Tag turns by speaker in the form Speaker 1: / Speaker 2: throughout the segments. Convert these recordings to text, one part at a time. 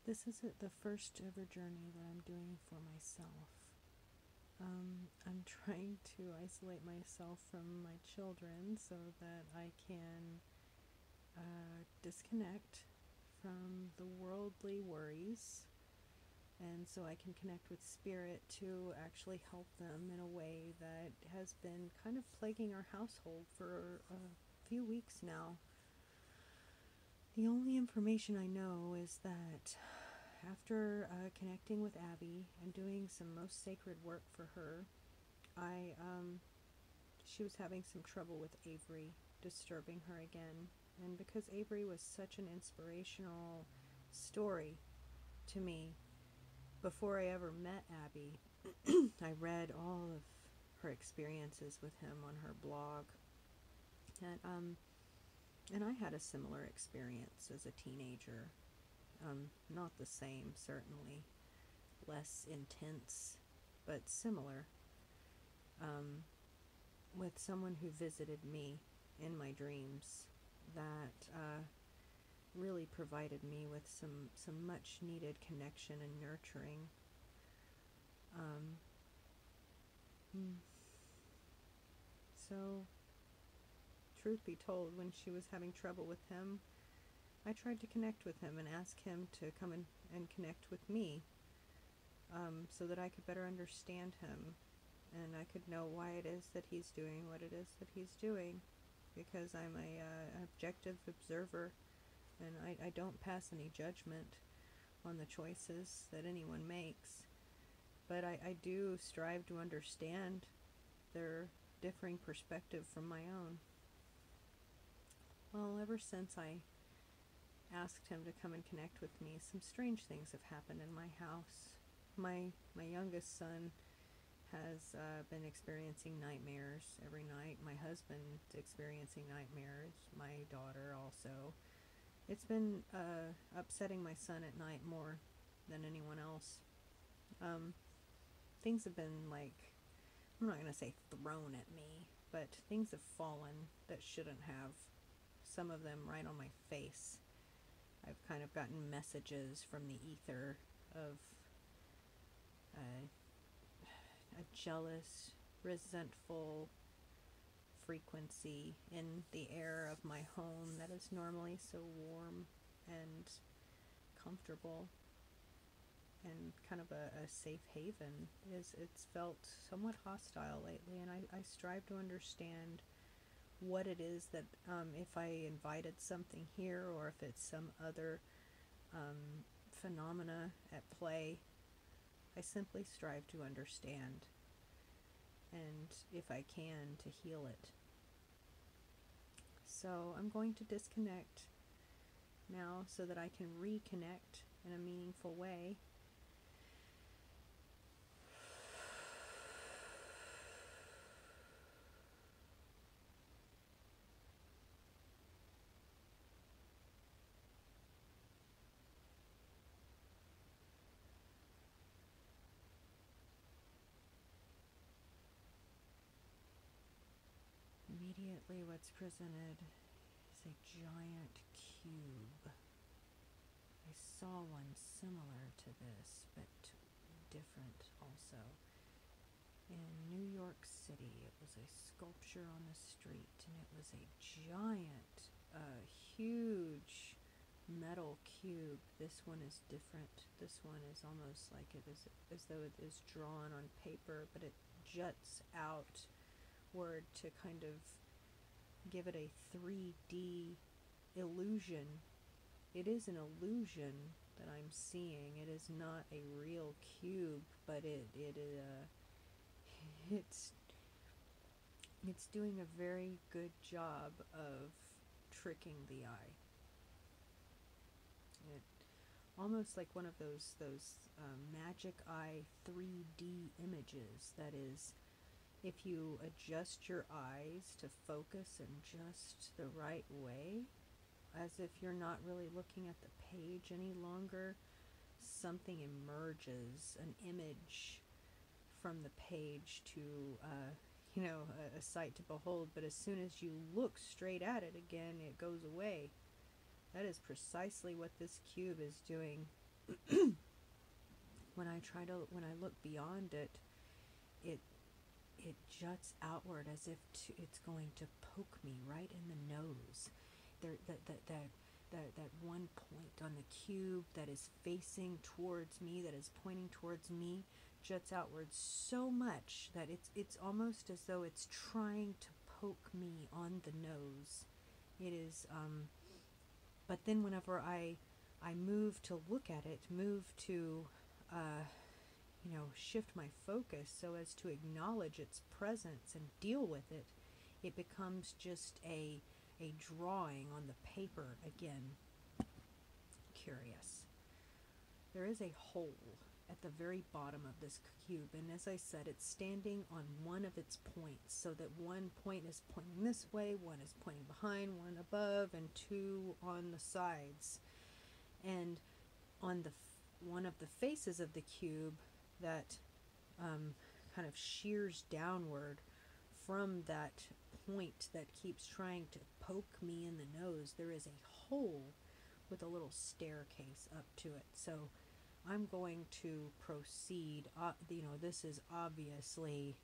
Speaker 1: This is the first ever journey that I'm doing for myself. I'm trying to isolate myself from my children so that I can disconnect from the worldly worries, and so I can connect with spirit to actually help them in a way that has been kind of plaguing our household for a few weeks now. The only information I know is that after connecting with Abby and doing some most sacred work for her, I she was having some trouble with Avery, disturbing her again. And because Avery was such an inspirational story to me, before I ever met Abby, I read all of her experiences with him on her blog, and I had a similar experience as a teenager. Not the same, certainly, less intense, but similar. Um, with someone who visited me in my dreams that really provided me with some much needed connection and nurturing. Um, so, truth be told, when she was having trouble with him, I tried to connect with him and ask him to come and connect with me, so that I could better understand him and I could know why it is that he's doing what it is that he's doing, because I'm an objective observer, and I don't pass any judgment on the choices that anyone makes, but I do strive to understand their differing perspective from my own. Well, ever since I asked him to come and connect with me, some strange things have happened in my house. My youngest son has been experiencing nightmares every night. My husband's experiencing nightmares. My daughter also. It's been upsetting my son at night more than anyone else. Things have been, like, I'm not going to say thrown at me, but things have fallen that shouldn't have. Some of them right on my face. I've kind of gotten messages from the ether of a jealous, resentful frequency in the air of my home that is normally so warm and comfortable and kind of a safe haven. It's felt somewhat hostile lately, and I strive to understand what it is that, if I invited something here or if it's some other phenomena at play. I simply strive to understand, and if I can, to heal it. So I'm going to disconnect now so that I can reconnect in a meaningful way. Immediately, what's presented is a giant cube. I saw one similar to this, but different also. In New York City, it was a sculpture on the street, and it was a giant, huge metal cube. This one is different. This one is almost like it is as though it is drawn on paper, but it juts outward to kind of give it a 3D illusion. It is an illusion that I'm seeing. It is not a real cube, but it's doing a very good job of tricking the eye. It almost like one of those magic eye 3D images. That is, if you adjust your eyes to focus in just the right way, as if you're not really looking at the page any longer, something emerges, an image from the page to, a sight to behold. But as soon as you look straight at it again, it goes away. That is precisely what this cube is doing when I look beyond it, it it juts outward as if it's going to poke me right in the nose. There, that one point on the cube that is facing towards me, that is pointing towards me, juts outward so much that it's almost as though it's trying to poke me on the nose. It is, but then whenever I move to look at it, move to, shift my focus so as to acknowledge its presence and deal with it, it becomes just a drawing on the paper again. Curious. There is a hole at the very bottom of this cube, and as I said, it's standing on one of its points, so that one point is pointing this way, one is pointing behind, one above, and two on the sides. And on one of the faces of the cube that kind of shears downward from that point that keeps trying to poke me in the nose, there is a hole with a little staircase up to it. So I'm going to proceed. This is obviously,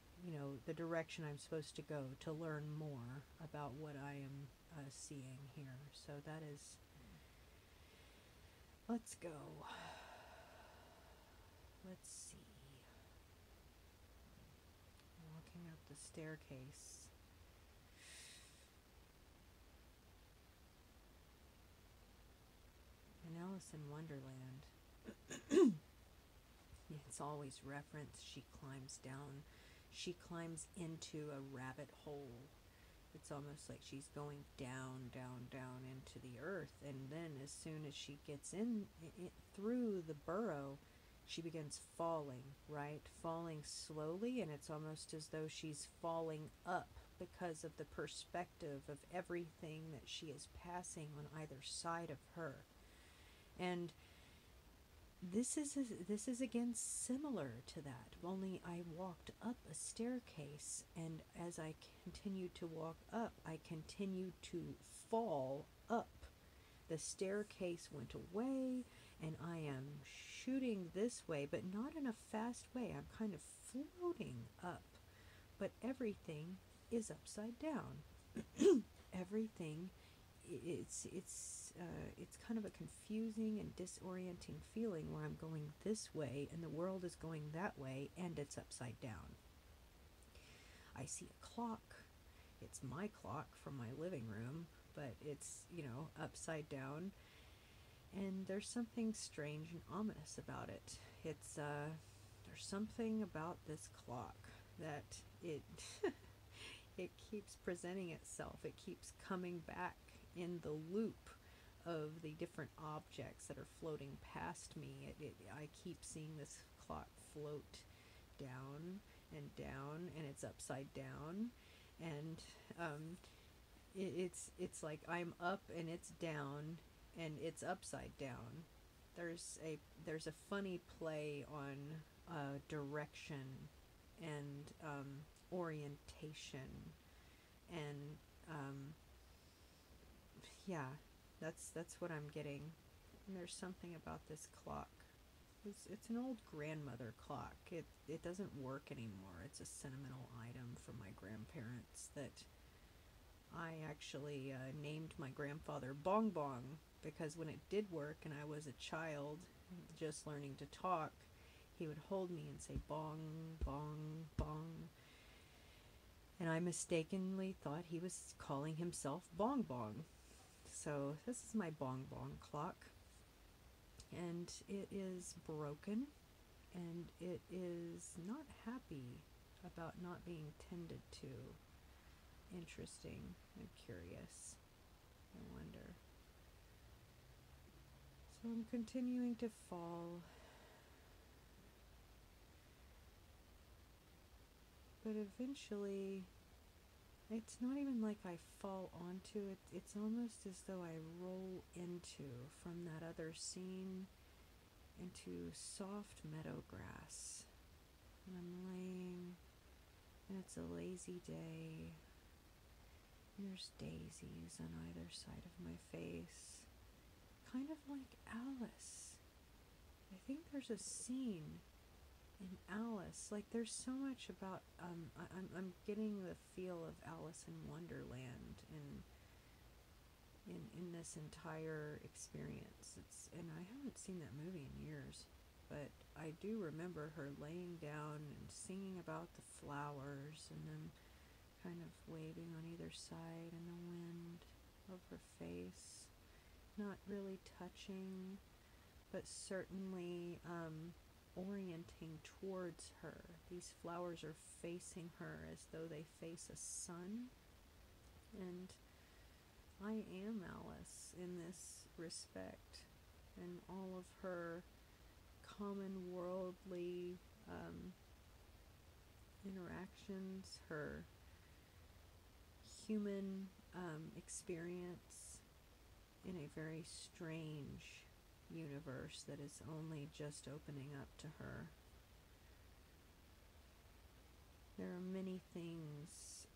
Speaker 1: the direction I'm supposed to go to learn more about what I am seeing here. So that is, let's go. Let's see. Walking up the staircase. In Alice in Wonderland, it's always referenced, she climbs down. She climbs into a rabbit hole. It's almost like she's going down, down, down into the earth. And then as soon as she gets in through the burrow, she begins falling, right? Falling slowly, and it's almost as though she's falling up because of the perspective of everything that she is passing on either side of her. And this is again similar to that, only I walked up a staircase, and as I continued to walk up, I continued to fall up. The staircase went away, and I am shooting this way, but not in a fast way. I'm kind of floating up, but everything is upside down. Everything, it's kind of a confusing and disorienting feeling where I'm going this way and the world is going that way, and it's upside down. I see a clock. It's my clock from my living room, but it's, upside down. And there's something strange and ominous about it. It's, there's something about this clock that it keeps presenting itself. It keeps coming back in the loop of the different objects that are floating past me. I keep seeing this clock float down and down, and it's upside down, and it's like I'm up and it's down and it's upside down. There's a funny play on direction and orientation, and yeah, that's what I'm getting. And there's something about this clock. It's an old grandmother clock. It doesn't work anymore. It's a sentimental item from my grandparents that I actually named my grandfather Bong Bong, because when it did work and I was a child just learning to talk, he would hold me and say bong, bong, bong. And I mistakenly thought he was calling himself Bong Bong. So this is my Bong Bong clock. And it is broken, and it is not happy about not being tended to. Interesting. I'm curious. I wonder. So I'm continuing to fall. But eventually, it's not even like I fall onto it. It's almost as though I roll into, from that other scene, into soft meadow grass. And I'm laying, and it's a lazy day. And there's daisies on either side of my face. Kind of like Alice. there's a scene in Alice, like there's so much about I'm getting the feel of Alice in Wonderland in this entire experience. And I haven't seen that movie in years, but I do remember her laying down and singing about the flowers and them kind of waving on either side in the wind of her face, not really touching, but certainly orienting towards her. These flowers are facing her as though they face a sun, and I am Alice in this respect, and all of her common worldly interactions, her human experience in a very strange universe that is only just opening up to her. There are many things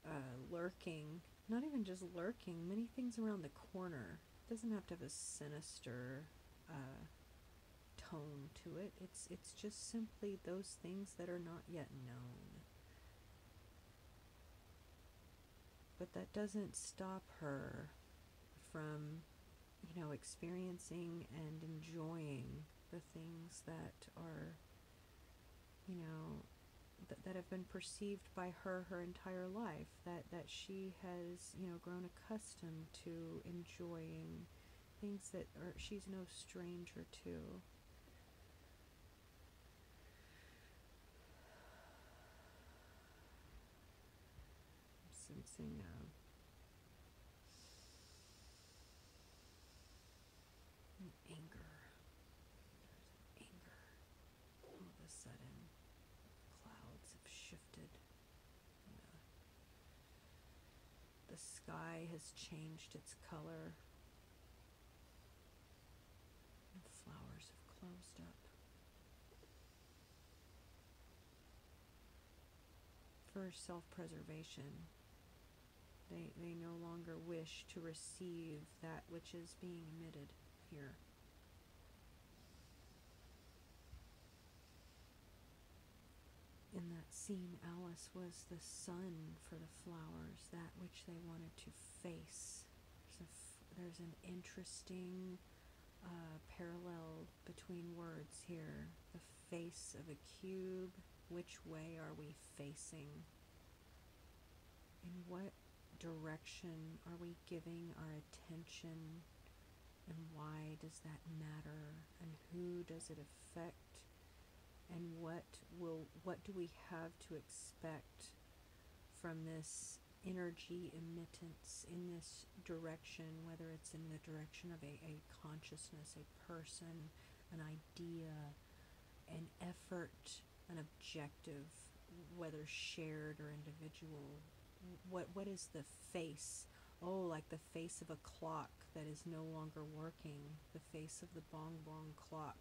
Speaker 1: lurking, not even just lurking, many things around the corner. It doesn't have to have a sinister tone to it. It's just simply those things that are not yet known. But that doesn't stop her from, experiencing and enjoying the things that are, that have been perceived by her entire life, that she has, grown accustomed to enjoying things that she's no stranger to. I'm sensing an anger. There's an anger. All of a sudden, clouds have shifted. The sky has changed its color. The flowers have closed up. For self-preservation, they no longer wish to receive that which is being emitted here. In that scene, Alice was the sun for the flowers, that which they wanted to face. There's an interesting parallel between words here. The face of a cube, which way are we facing? In what direction are we giving our attention? And why does that matter? And who does it affect? And what do we have to expect from this energy emittance in this direction, whether it's in the direction of a consciousness, a person, an idea, an effort, an objective, whether shared or individual? What is the face? Oh, like the face of a clock that is no longer working, the face of the bong bong clock.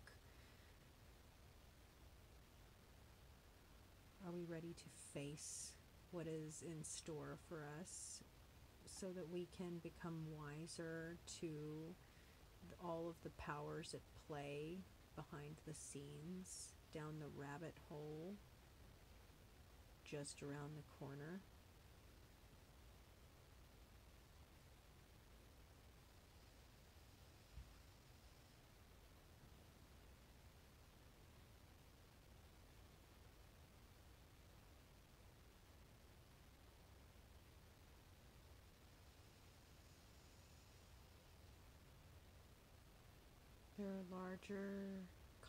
Speaker 1: Are we ready to face what is in store for us so that we can become wiser to all of the powers at play behind the scenes, down the rabbit hole just around the corner? There are larger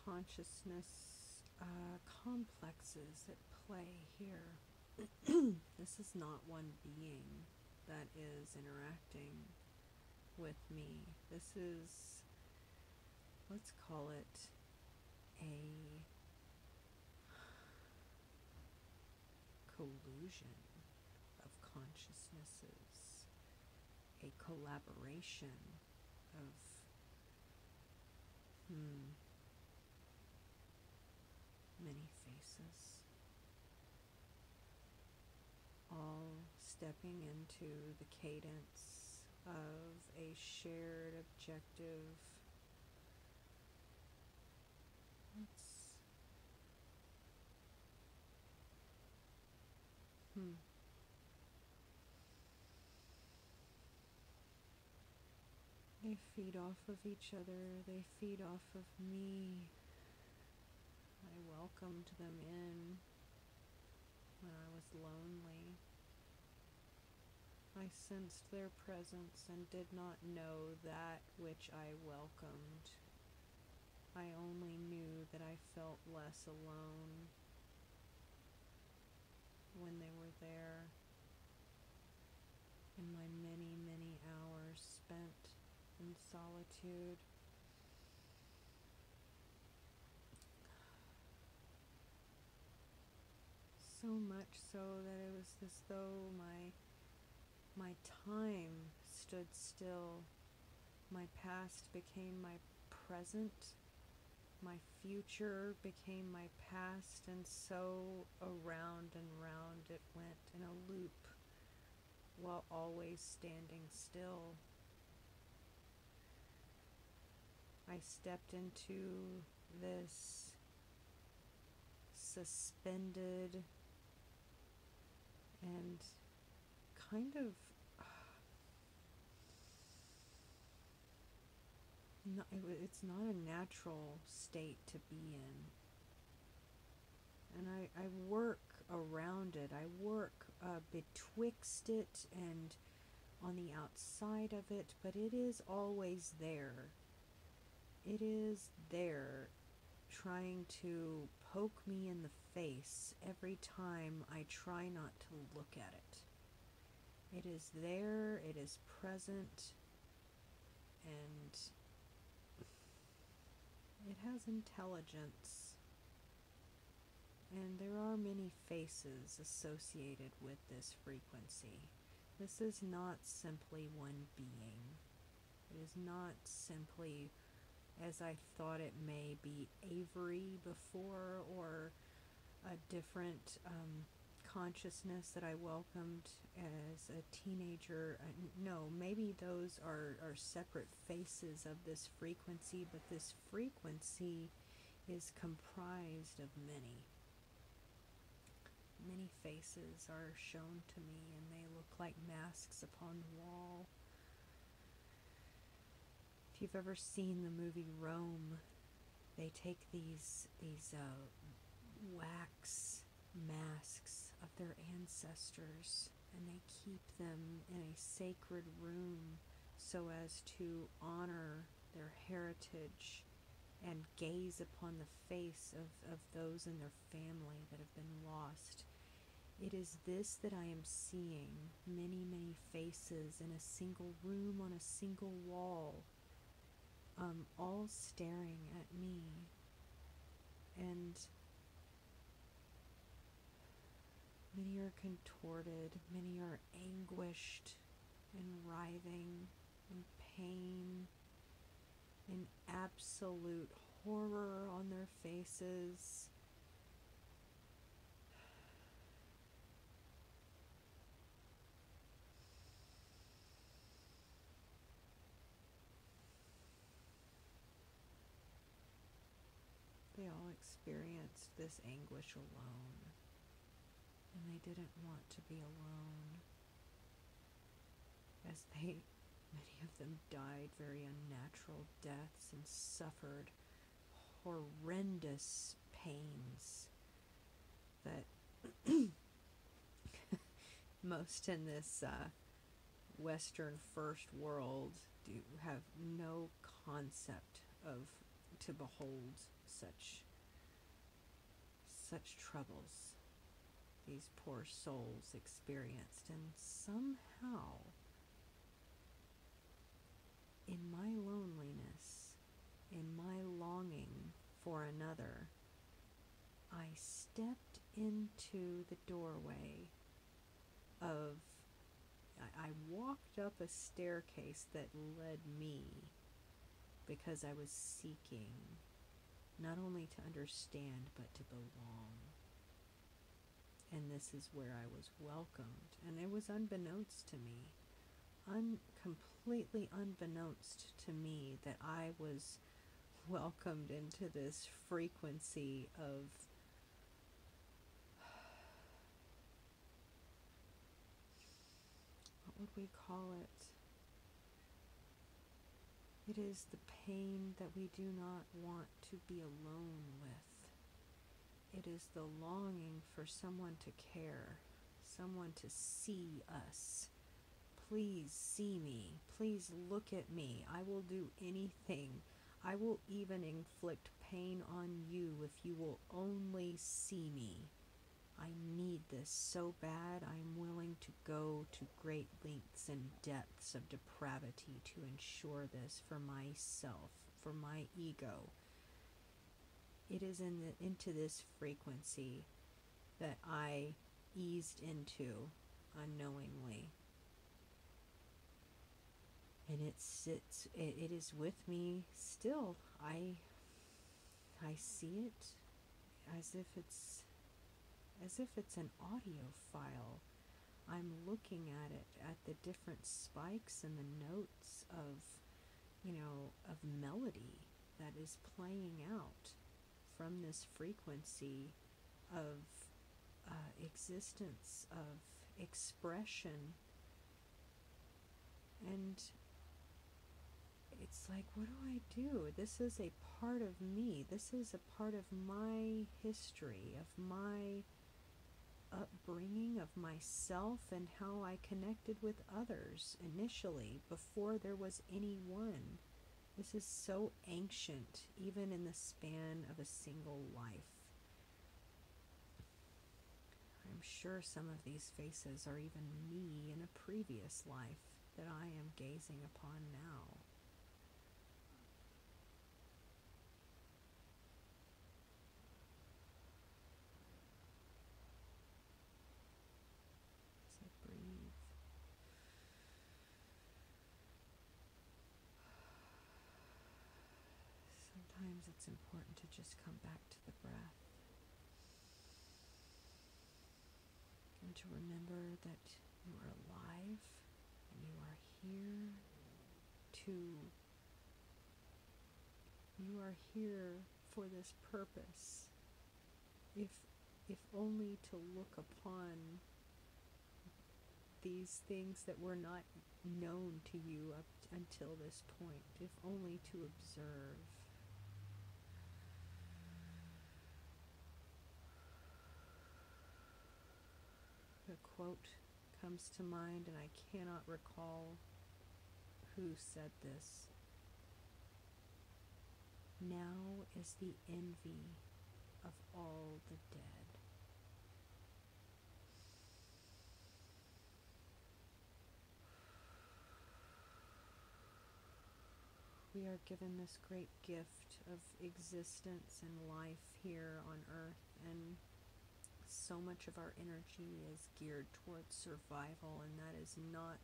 Speaker 1: consciousness complexes at play here. This is not one being that is interacting with me. This is, let's call it a collusion of consciousnesses, a collaboration of many faces, all stepping into the cadence of a shared objective. Let's They feed off of each other. They feed off of me. I welcomed them in when I was lonely. I sensed their presence and did not know that which I welcomed. I only knew that I felt less alone when they were there. In my many, many hours spent in solitude. So much so that it was as though my time stood still. My past became my present. My future became my past, and so around and round it went in a loop, while always standing still. I stepped into this suspended and kind of it's not a natural state to be in. And I work around it. I work betwixt it and on the outside of it, but it is always there. It is there, trying to poke me in the face every time I try not to look at it. It is there, it is present, and it has intelligence. And there are many faces associated with this frequency. This is not simply one being. It is not simply, as I thought it may be, Avery before, or a different consciousness that I welcomed as a teenager. No, maybe those are separate faces of this frequency, but this frequency is comprised of many. Many faces are shown to me, and they look like masks upon the wall. If you've ever seen the movie Rome, they take these wax masks of their ancestors, and they keep them in a sacred room so as to honor their heritage and gaze upon the face of those in their family that have been lost. It is this that I am seeing, many, many faces in a single room on a single wall, all staring at me. And many are contorted, many are anguished and writhing in pain, in absolute horror on their faces. They all experienced this anguish alone, and they didn't want to be alone, as many of them died very unnatural deaths and suffered horrendous pains that most in this Western first world do have no concept of to behold such troubles these poor souls experienced. And somehow, in my loneliness, in my longing for another, I stepped into the doorway of, I walked up a staircase that led me, because I was seeking not only to understand, but to belong. And this is where I was welcomed, and it was unbeknownst to me, completely unbeknownst to me, that I was welcomed into this frequency of what would we call it? It is the pain that we do not want to be alone with. It is the longing for someone to care, someone to see us. Please see me. Please look at me. I will do anything. I will even inflict pain on you if you will only see me. I need this so bad, I am willing to go to great lengths and depths of depravity to ensure this for myself, for my ego. It is into this frequency that I eased into unknowingly. And it is with me still. I see it as if it's an audio file. I'm looking at it, at the different spikes and the notes of melody that is playing out from this frequency of existence, of expression. And it's like, what do I do? This is a part of me. This is a part of my history, of my upbringing, of myself, and how I connected with others initially, before there was anyone. This is so ancient, even in the span of a single life. I'm sure some of these faces are even me in a previous life that I am gazing upon now. As I breathe. Sometimes it's important to just come back to the breath and to remember that you are alive and you are here for this purpose, if only to look upon these things that were not known to you up until this point, if only to observe. A quote comes to mind, and I cannot recall who said this. Now is the envy of all the dead. We are given this great gift of existence and life here on earth, and so much of our energy is geared towards survival, and that is not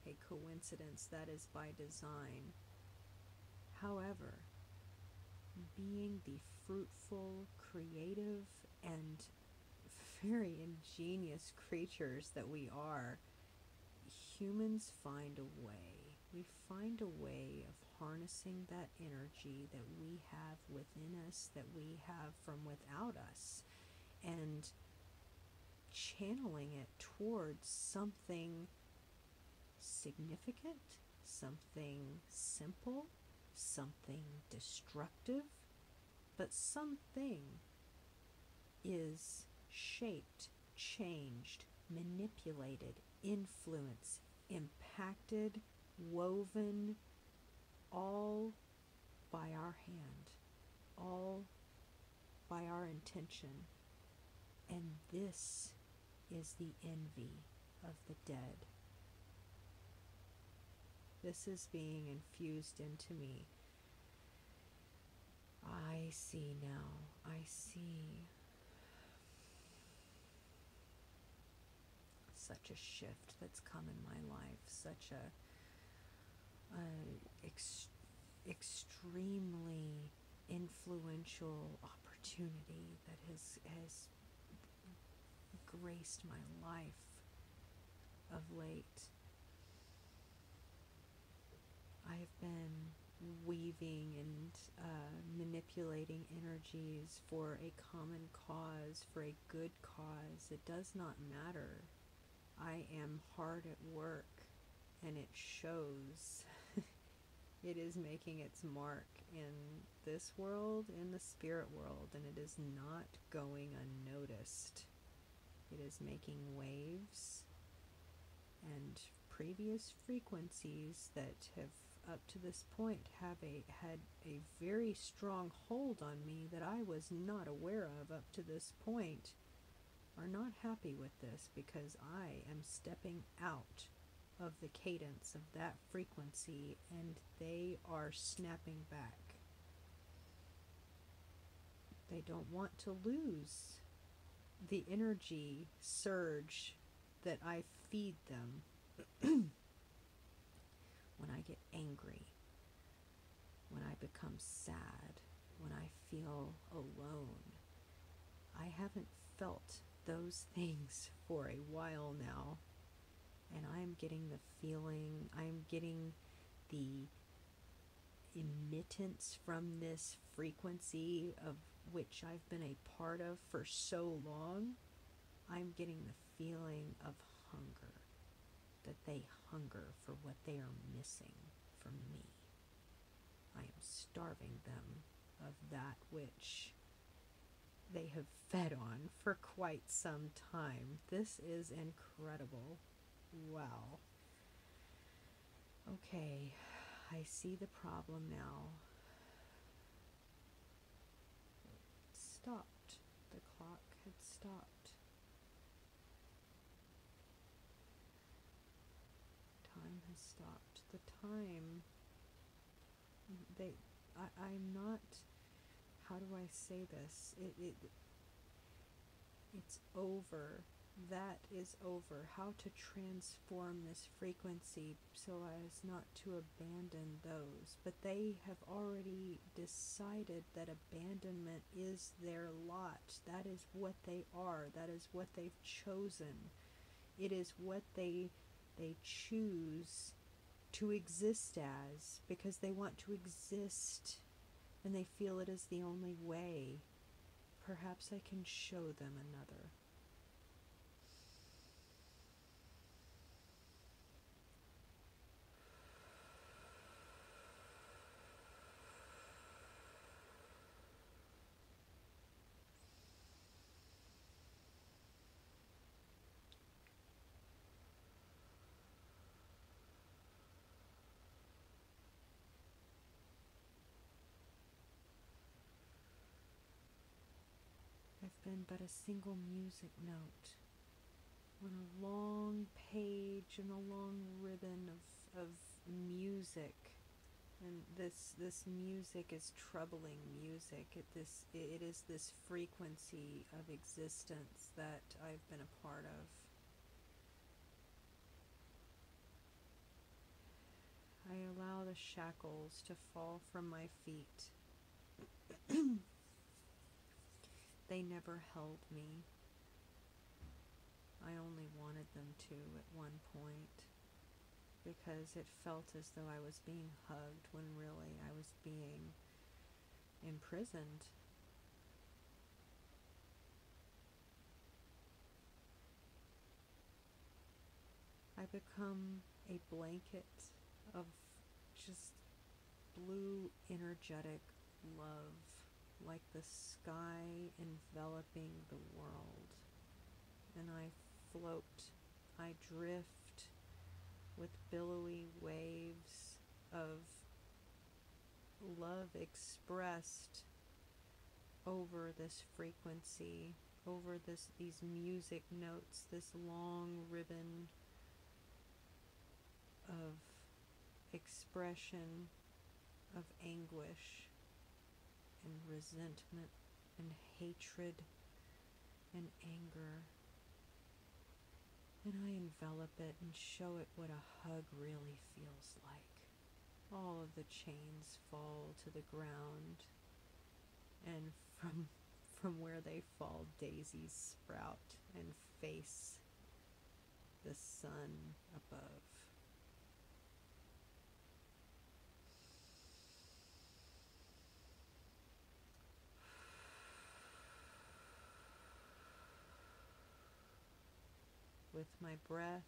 Speaker 1: a coincidence. That is by design. However, being the fruitful, creative, and very ingenious creatures that we are, humans find a way. We find a way of harnessing that energy that we have within us, that we have from without us, and channeling it towards something significant, something simple, something destructive, but something is shaped, changed, manipulated, influenced, impacted, woven, all by our hand, all by our intention. And this is the envy of the dead. This is being infused into me. I see now. I see such a shift that's come in my life, such a extremely influential opportunity that has graced my life of late. I have been weaving and manipulating energies for a common cause, for a good cause. It does not matter. I am hard at work, and it shows. It is making its mark in this world, in the spirit world, and it is not going unnoticed. It is making waves, and previous frequencies that have up to this point had a very strong hold on me that I was not aware of up to this point are not happy with this, because I am stepping out of the cadence of that frequency and they are snapping back. They don't want to lose the energy surge that I feed them when I get angry, when I become sad, when I feel alone. I haven't felt those things for a while now, and I'm getting the feeling, I'm getting the emittance from this frequency of which I've been a part of for so long. I'm getting the feeling of hunger, that they hunger for what they are missing from me. I am starving them of that which they have fed on for quite some time. This is incredible. Wow. Okay, I see the problem now. It stopped. The clock had stopped. Time has stopped. The time, I'm not, how do I say this? It's over. That is over. How to transform this frequency so as not to abandon those. But they have already decided that abandonment is their lot. That is what they are. That is what they've chosen. It is what they choose to exist as, because they want to exist and they feel it is the only way. Perhaps I can show them another. I've been but a single music note on a long page and a long ribbon of music, and this music is troubling music. It is this frequency of existence that I've been a part of. I allow the shackles to fall from my feet. They never held me. I only wanted them to at one point, because it felt as though I was being hugged when really I was being imprisoned. I become a blanket of just blue, energetic love, like the sky enveloping the world. And I float, I drift with billowy waves of love expressed over this frequency, over these music notes, this long ribbon of expression of anguish and resentment and hatred and anger. And I envelop it and show it what a hug really feels like. All of the chains fall to the ground, and from where they fall, daisies sprout and face the sun above. With my breath,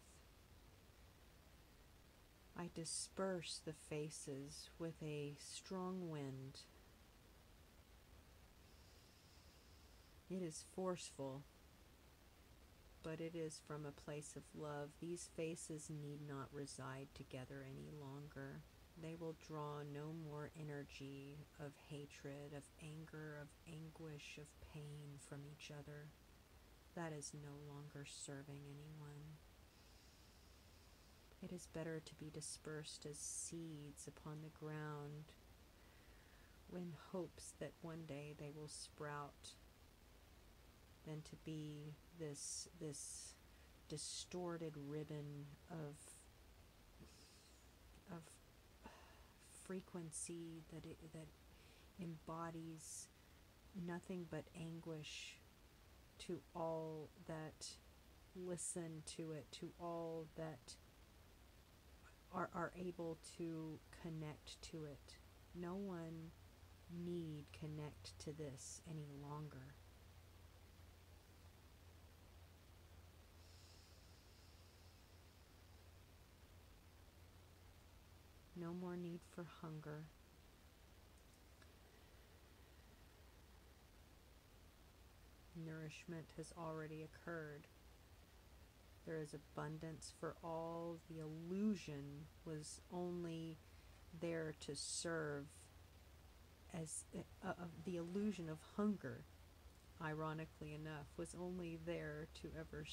Speaker 1: I disperse the faces with a strong wind. It is forceful, but it is from a place of love. These faces need not reside together any longer. They will draw no more energy of hatred, of anger, of anguish, of pain from each other. That is no longer serving anyone. It is better to be dispersed as seeds upon the ground in hopes that one day they will sprout than to be this distorted ribbon of frequency that embodies nothing but anguish to all that listen to it, to all that are able to connect to it. No one need connect to this any longer. No more need for hunger. Nourishment has already occurred. There is abundance for all. The illusion was only there to serve as the illusion of hunger, ironically enough, was only there to ever